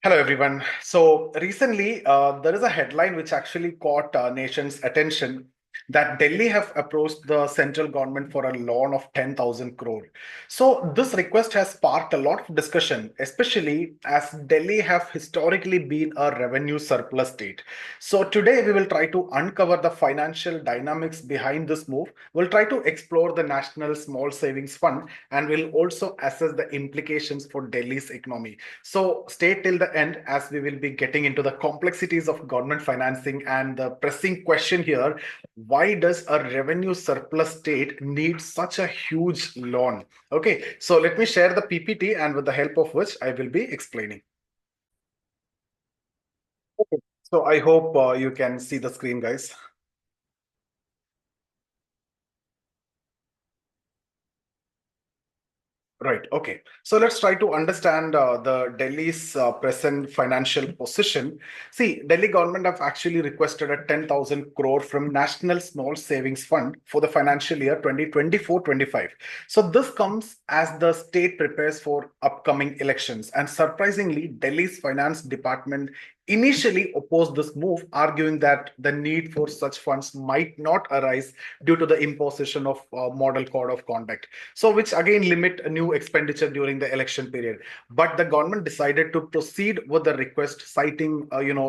Hello, everyone. So recently, there is a headline which actually caught nation's attention that Delhi have approached the central government for a loan of 10,000 crore. So this request has sparked a lot of discussion, especially as Delhi have historically been a revenue surplus state. So today we will try to uncover the financial dynamics behind this move. We'll try to explore the National Small Savings Fund and we'll also assess the implications for Delhi's economy. So stay till the end as we will be getting into the complexities of government financing and the pressing question here, why does a revenue surplus state need such a huge loan? Okay, so let me share the PPT and with the help of which I will be explaining. Okay. So I hope you can see the screen, guys. Right. Okay. So let's try to understand the Delhi's present financial position. See, Delhi government have actually requested a 10,000 crore from National Small Savings Fund for the financial year 2024-25. So this comes as the state prepares for upcoming elections. And surprisingly, Delhi's finance department initially opposed this move, arguing that the need for such funds might not arise due to the imposition of model code of conduct, so which again limit a new expenditure during the election period. But the government decided to proceed with the request, citing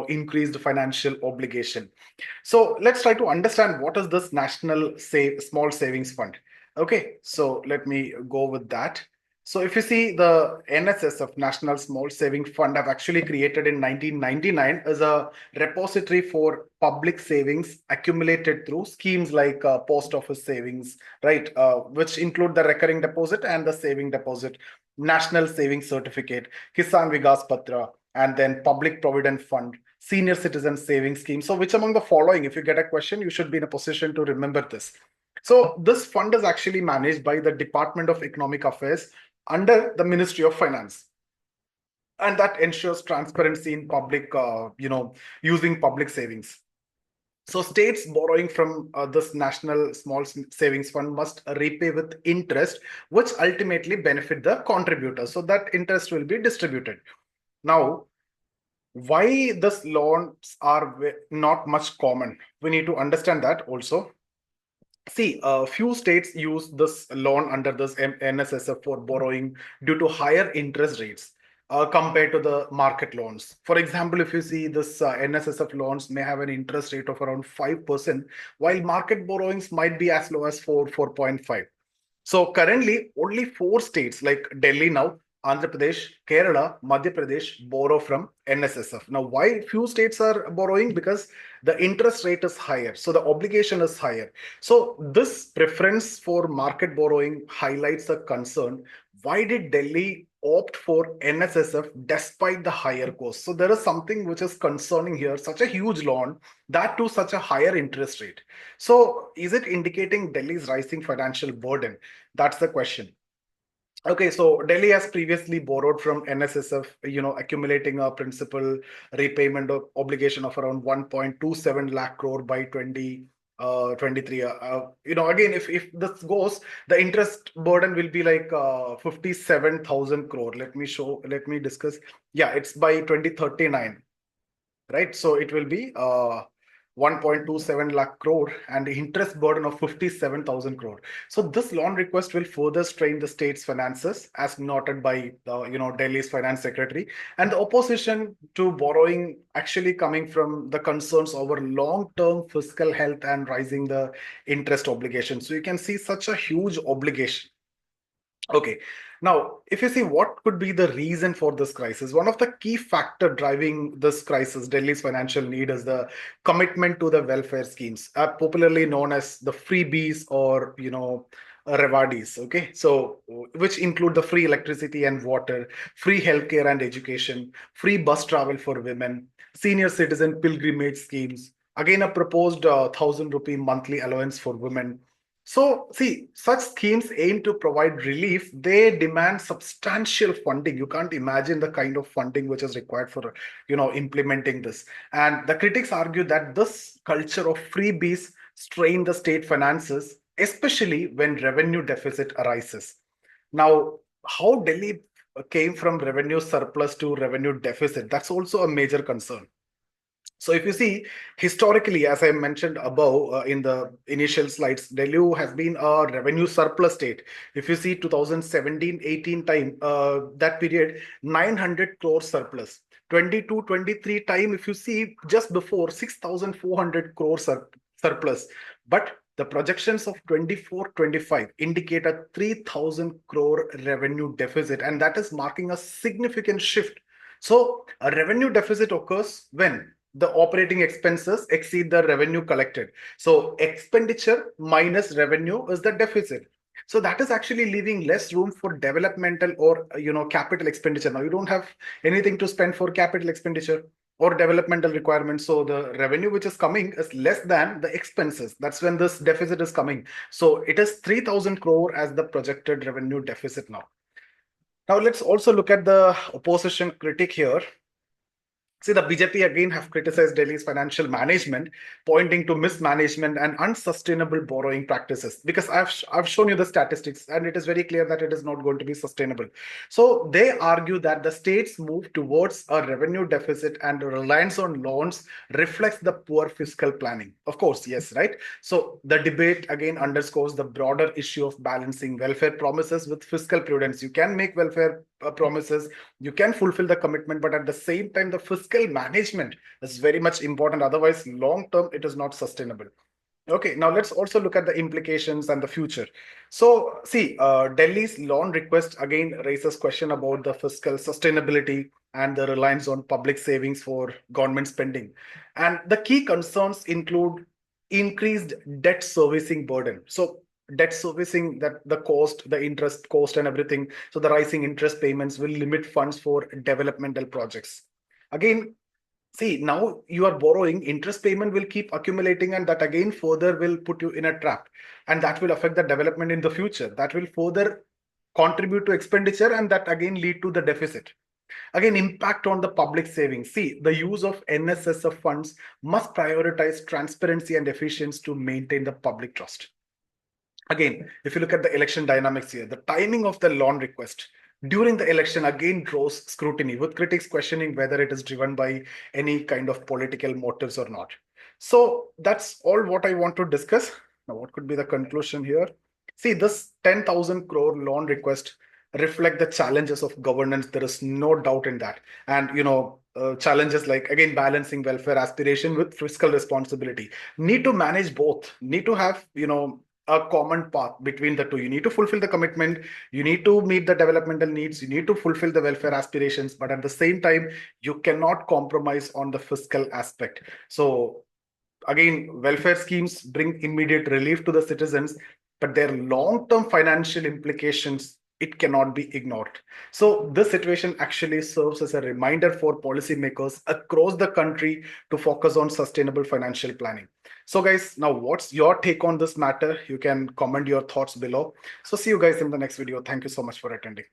increased financial obligation. So let's try to understand what is this national small savings fund. Okay, so let me go with that. So if you see, the NSSF, National Small Saving Fund, have actually created in 1999 as a repository for public savings accumulated through schemes like post office savings, right, which include the recurring deposit and the saving deposit, national savings certificate, Kisan Vigas Patra, and then public provident fund, senior citizen savings scheme. So which among the following, if you get a question, you should be in a position to remember this. So this fund is actually managed by the Department of Economic Affairs under the Ministry of Finance, and that ensures transparency in public, using public savings. So states borrowing from this national small savings fund must repay with interest, which ultimately benefit the contributor. So that interest will be distributed. Now, why these loans are not much common? We need to understand that also. See, a few states use this loan under this NSSF for borrowing due to higher interest rates compared to the market loans. For example, if you see this NSSF loans may have an interest rate of around 5%, while market borrowings might be as low as 4.5. So currently, only four states like Delhi now, Andhra Pradesh, Kerala, Madhya Pradesh borrow from NSSF. Now, why few states are borrowing? Because the interest rate is higher, so the obligation is higher. So this preference for market borrowing highlights a concern. Why did Delhi opt for NSSF despite the higher cost? So there is something which is concerning here. Such a huge loan, that to such a higher interest rate. So is it indicating Delhi's rising financial burden? That's the question. Okay, so Delhi has previously borrowed from NSSF, accumulating a principal repayment of obligation of around 1.27 lakh crore by 2023. Again, if this goes, the interest burden will be like 57,000 crore. Let me discuss. Yeah, it's by 2039, right? So it will be 1.27 lakh crore and the interest burden of 57,000 crore. So this loan request will further strain the state's finances, as noted by Delhi's finance secretary, and the opposition to borrowing actually coming from the concerns over long-term fiscal health and rising the interest obligations. So you can see such a huge obligation. Okay. Now, if you see what could be the reason for this crisis, one of the key factor driving this crisis, Delhi's financial need, is the commitment to the welfare schemes, popularly known as the freebies or rewardis. Okay, so which include the free electricity and water, free healthcare and education, free bus travel for women, senior citizen pilgrimage schemes. Again, a proposed 1,000 rupee monthly allowance for women. So, see, such schemes aim to provide relief. They demand substantial funding. You can't imagine the kind of funding which is required for, implementing this. And the critics argue that this culture of freebies strain the state finances, especially when revenue deficit arises. Now, how Delhi came from revenue surplus to revenue deficit. That's also a major concern. So if you see historically, as I mentioned above in the initial slides, Delhi has been a revenue surplus state. If you see 2017-18 time, that period, 900 crore surplus. 22-23 time, if you see just before 6,400 crore surplus. But the projections of 24-25 indicate a 3,000 crore revenue deficit, and that is marking a significant shift. So a revenue deficit occurs when the operating expenses exceed the revenue collected. So expenditure minus revenue is the deficit. So that is actually leaving less room for developmental or capital expenditure. Now you don't have anything to spend for capital expenditure or developmental requirements. So the revenue which is coming is less than the expenses. That's when this deficit is coming. So it is 3,000 crore as the projected revenue deficit now. Now let's also look at the opposition critic here. See, the BJP again have criticized Delhi's financial management, pointing to mismanagement and unsustainable borrowing practices. Because I've shown you the statistics, and it is very clear that it is not going to be sustainable. So they argue that the state's move towards a revenue deficit and reliance on loans reflects the poor fiscal planning. Of course, yes, right? So the debate again underscores the broader issue of balancing welfare promises with fiscal prudence. You can make welfare promises, you can fulfill the commitment, but at the same time, the fiscal management is very much important. Otherwise, long term, it is not sustainable. Okay, now let's also look at the implications and the future. So, see, Delhi's loan request again raises question about the fiscal sustainability and the reliance on public savings for government spending. And the key concerns include increased debt servicing burden. So, debt servicing, that the cost, the interest cost and everything, so the rising interest payments will limit funds for developmental projects. Again, see, now you are borrowing, interest payment will keep accumulating, and that again further will put you in a trap, and that will affect the development in the future. That will further contribute to expenditure, and that again lead to the deficit. Again, impact on the public savings. See, the use of NSSF funds must prioritize transparency and efficiency to maintain the public trust. Again, if you look at the election dynamics here, the timing of the loan request during the election again draws scrutiny, with critics questioning whether it is driven by any kind of political motives or not. So that's all what I want to discuss. Now, what could be the conclusion here? See, this 10,000 crore loan request reflect the challenges of governance. There is no doubt in that. And, challenges like, again, balancing welfare aspiration with fiscal responsibility. Need to manage both. Need to have, a common path between the two. You need to fulfill the commitment, you need to meet the developmental needs, you need to fulfill the welfare aspirations, but at the same time, you cannot compromise on the fiscal aspect. So again, welfare schemes bring immediate relief to the citizens, but their long-term financial implications, it cannot be ignored. So this situation actually serves as a reminder for policymakers across the country to focus on sustainable financial planning. So guys, now what's your take on this matter? You can comment your thoughts below. So see you guys in the next video. Thank you so much for attending.